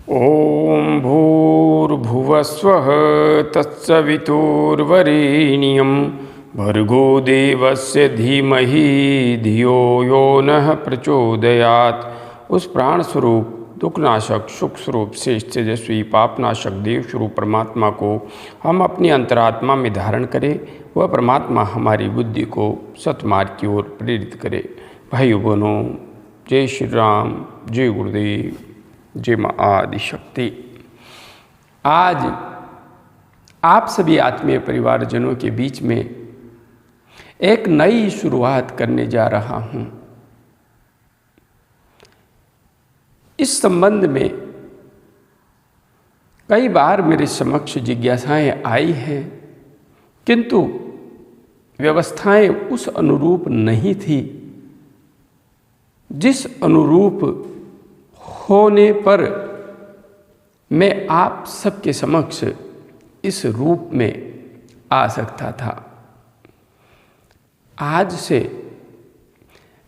ॐ भूर्भुवस्वः तत्सवितुर्वरेण्यं भर्गो देवस्य धीमहि धियो यो नः प्रचोदयात्। उस प्राण स्वरूप दुखनाशक सुख स्वरूप श्रेष्ठ तेजस्वी पापनाशक देव स्वरूप परमात्मा को हम अपनी अंतरात्मा में धारण करें। वह परमात्मा हमारी बुद्धि को सतमार्ग की ओर प्रेरित करे। भाइयों बहनों, जय श्री राम, जय गुरुदेव, जय माँ आदिशक्ति। आज आप सभी आत्मीय परिवारजनों के बीच में एक नई शुरुआत करने जा रहा हूँ। इस संबंध में कई बार मेरे समक्ष जिज्ञासाएं आई हैं, किंतु व्यवस्थाएं उस अनुरूप नहीं थी जिस अनुरूप होने पर मैं आप सबके समक्ष इस रूप में आ सकता था। आज से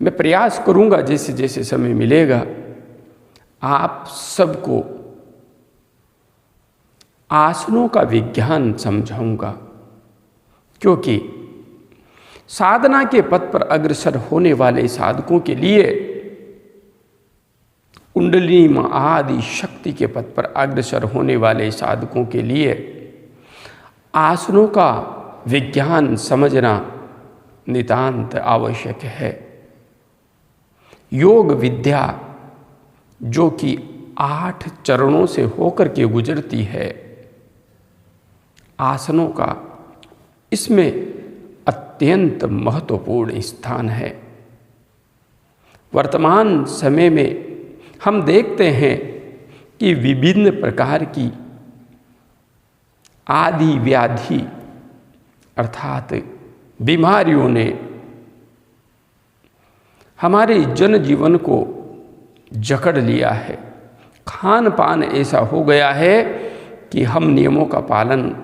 मैं प्रयास करूंगा, जैसे जैसे समय मिलेगा, आप सबको आसनों का विज्ञान समझाऊंगा, क्योंकि साधना के पथ पर अग्रसर होने वाले साधकों के लिए, कुंडलिनी मां आदि शक्ति के पथ पर अग्रसर होने वाले साधकों के लिए आसनों का विज्ञान समझना नितांत आवश्यक है। योग विद्या जो कि 8 चरणों से होकर के गुजरती है, आसनों का इसमें अत्यंत महत्वपूर्ण स्थान है। वर्तमान समय में हम देखते हैं कि विभिन्न प्रकार की आदि व्याधि अर्थात बीमारियों ने हमारे जनजीवन को जकड़ लिया है। खान पान ऐसा हो गया है कि हम नियमों का पालन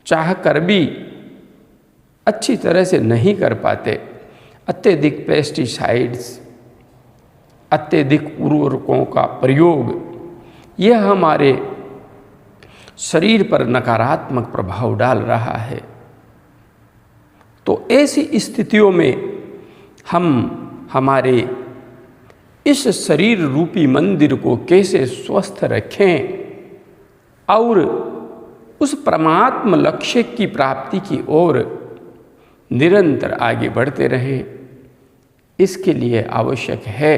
चाह कर भी अच्छी तरह से नहीं कर पाते। अत्यधिक पेस्टिसाइड्स, अत्यधिक उर्वरकों का प्रयोग, यह हमारे शरीर पर नकारात्मक प्रभाव डाल रहा है। तो ऐसी स्थितियों में हम हमारे इस शरीर रूपी मंदिर को कैसे स्वस्थ रखें और उस परमात्म लक्ष्य की प्राप्ति की ओर निरंतर आगे बढ़ते रहें, इसके लिए आवश्यक है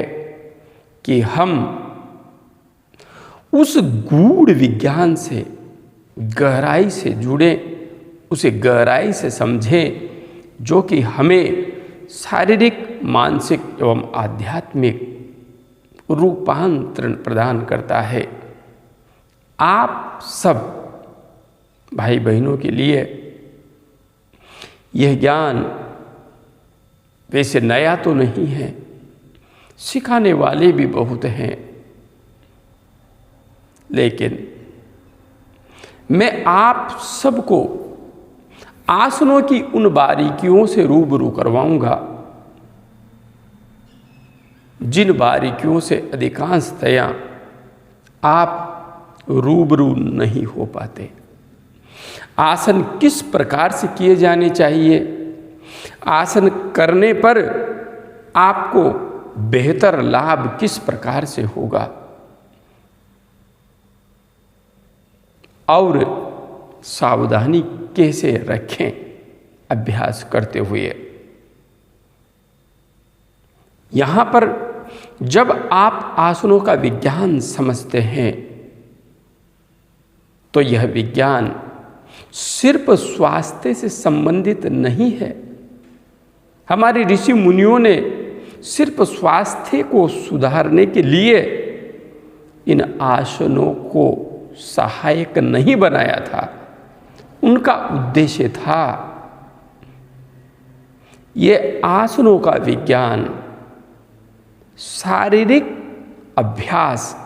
कि हम उस गूढ़ विज्ञान से गहराई से जुड़ें, उसे गहराई से समझें, जो कि हमें शारीरिक, मानसिक एवं आध्यात्मिक रूपांतरण प्रदान करता है। आप सब भाई बहनों के लिए यह ज्ञान वैसे नया तो नहीं है, सिखाने वाले भी बहुत हैं, लेकिन मैं आप सबको आसनों की उन बारीकियों से रूबरू करवाऊंगा जिन बारीकियों से अधिकांशतया आप रूबरू नहीं हो पाते। आसन किस प्रकार से किए जाने चाहिए, आसन करने पर आपको बेहतर लाभ किस प्रकार से होगा और सावधानी कैसे रखें अभ्यास करते हुए। यहाँ पर जब आप आसनों का विज्ञान समझते हैं तो यह विज्ञान सिर्फ स्वास्थ्य से संबंधित नहीं है। हमारे ऋषि मुनियों ने सिर्फ स्वास्थ्य को सुधारने के लिए इन आसनों को सहायक नहीं बनाया था। उनका उद्देश्य था ये आसनों का विज्ञान शारीरिक अभ्यास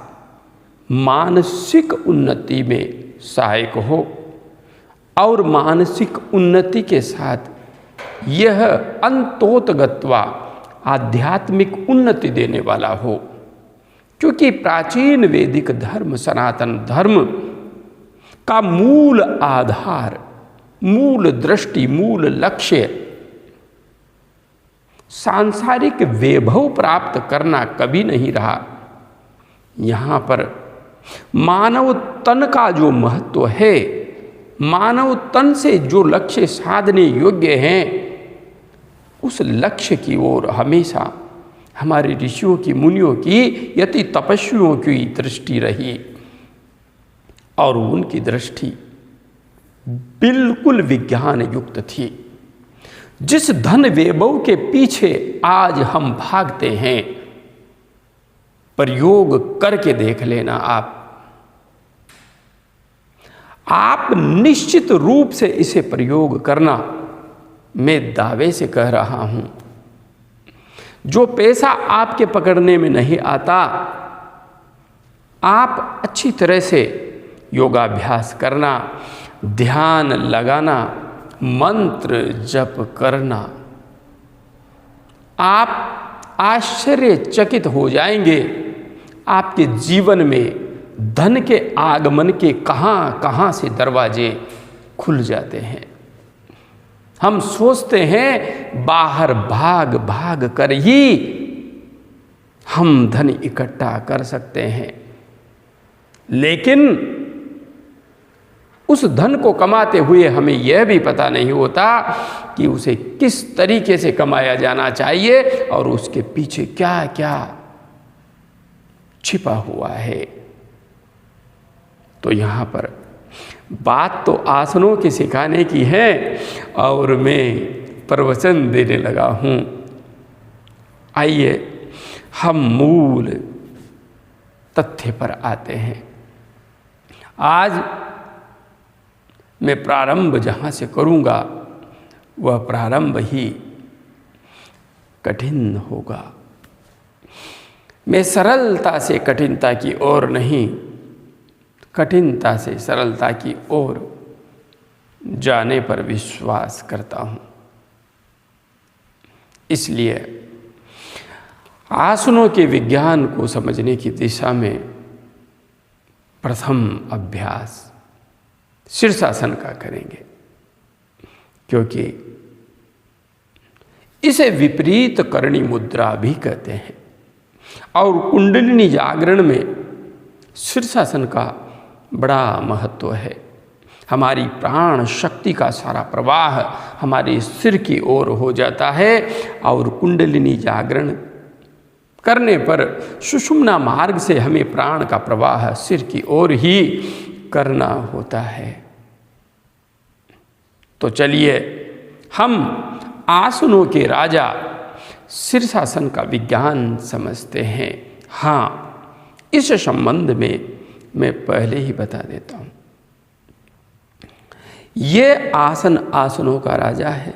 मानसिक उन्नति में सहायक हो और मानसिक उन्नति के साथ यह अंतोतगत्वा आध्यात्मिक उन्नति देने वाला हो। क्योंकि प्राचीन वैदिक धर्म, सनातन धर्म का मूल आधार, मूल दृष्टि, मूल लक्ष्य सांसारिक वैभव प्राप्त करना कभी नहीं रहा। यहाँ पर मानव तन का जो महत्व है, मानव तन से जो लक्ष्य साधने योग्य हैं, उस लक्ष्य की ओर हमेशा हमारे ऋषियों की, मुनियों की, यति तपस्वियों की दृष्टि रही। और उनकी दृष्टि बिल्कुल विज्ञान युक्त थी। जिस धन वैभव के पीछे आज हम भागते हैं, प्रयोग करके देख लेना आप निश्चित रूप से इसे प्रयोग करना। मैं दावे से कह रहा हूं, जो पैसा आपके पकड़ने में नहीं आता, आप अच्छी तरह से योगाभ्यास करना, ध्यान लगाना, मंत्र जप करना, आप आश्चर्यचकित हो जाएंगे। आपके जीवन में धन के आगमन के कहां कहां से दरवाजे खुल जाते हैं। हम सोचते हैं बाहर भाग भाग कर ही हम धन इकट्ठा कर सकते हैं, लेकिन उस धन को कमाते हुए हमें यह भी पता नहीं होता कि उसे किस तरीके से कमाया जाना चाहिए और उसके पीछे क्या क्या छिपा हुआ है। तो यहाँ पर बात तो आसनों के सिखाने की है और मैं प्रवचन देने लगा हूँ। आइए हम मूल तथ्य पर आते हैं। आज मैं प्रारंभ जहाँ से करूँगा वह प्रारंभ ही कठिन होगा। मैं सरलता से कठिनता की ओर नहीं, कठिनता से सरलता की ओर जाने पर विश्वास करता हूँ। इसलिए आसनों के विज्ञान को समझने की दिशा में प्रथम अभ्यास शीर्षासन का करेंगे, क्योंकि इसे विपरीत करणी मुद्रा भी कहते हैं। और कुंडलिनी जागरण में शीर्षासन का बड़ा महत्व है। हमारी प्राण शक्ति का सारा प्रवाह हमारे सिर की ओर हो जाता है और कुंडलिनी जागरण करने पर सुषुम्ना मार्ग से हमें प्राण का प्रवाह सिर की ओर ही करना होता है। तो चलिए हम आसनों के राजा शीर्षासन का विज्ञान समझते हैं। हाँ, इस संबंध में मैं पहले ही बता देता हूँ, ये आसन आसनों का राजा है,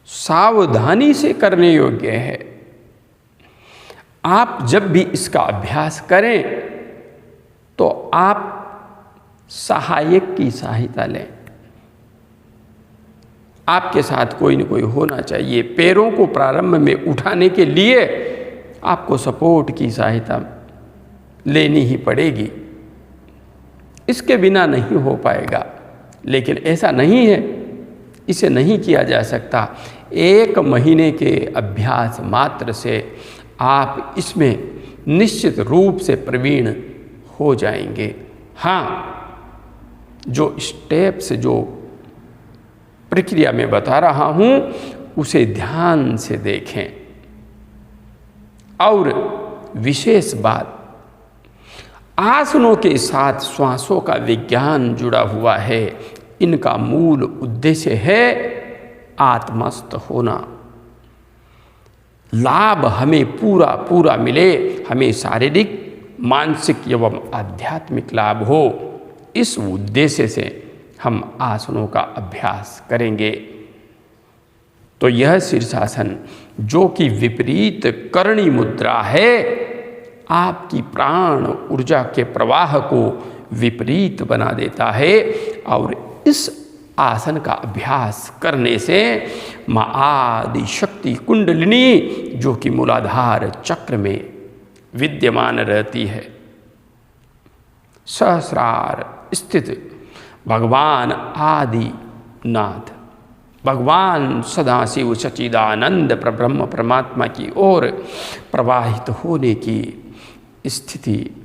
सावधानी से करने योग्य है। आप जब भी इसका अभ्यास करें तो आप सहायक की सहायता लें। आपके साथ कोई न कोई होना चाहिए। पैरों को प्रारंभ में उठाने के लिए आपको सपोर्ट की सहायता लेनी ही पड़ेगी, इसके बिना नहीं हो पाएगा। लेकिन ऐसा नहीं है, इसे नहीं किया जा सकता। 1 महीने के अभ्यास मात्र से आप इसमें निश्चित रूप से प्रवीण हो जाएंगे। हाँ, जो स्टेप्स, जो प्रक्रिया मैं बता रहा हूँ उसे ध्यान से देखें। और विशेष बात, आसनों के साथ श्वासों का विज्ञान जुड़ा हुआ है। इनका मूल उद्देश्य है आत्मस्थ होना। लाभ हमें पूरा पूरा मिले, हमें शारीरिक, मानसिक एवं आध्यात्मिक लाभ हो, इस उद्देश्य से हम आसनों का अभ्यास करेंगे। तो यह शीर्षासन, जो कि विपरीत करणी मुद्रा है, आपकी प्राण ऊर्जा के प्रवाह को विपरीत बना देता है। और इस आसन का अभ्यास करने से माँ आदि शक्ति कुंडलिनी, जो कि मूलाधार चक्र में विद्यमान रहती है। सहस्रार स्थित भगवान आदिनाथ, भगवान सदाशिव सच्चिदानंद परब्रह्म परमात्मा की ओर प्रवाहित होने की स्थिति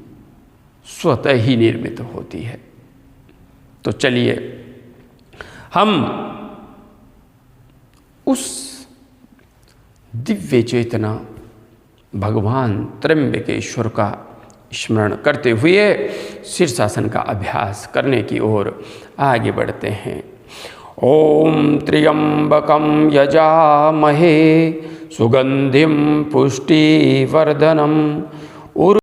स्वतः ही निर्मित होती है। तो चलिए हम उस दिव्य चेतना भगवान त्र्यंबकेश्वर का स्मरण करते हुए शीर्षासन का अभ्यास करने की ओर आगे बढ़ते हैं। ओम त्र्यंबकं यजामहे सुगंधिं पुष्टिवर्धनम्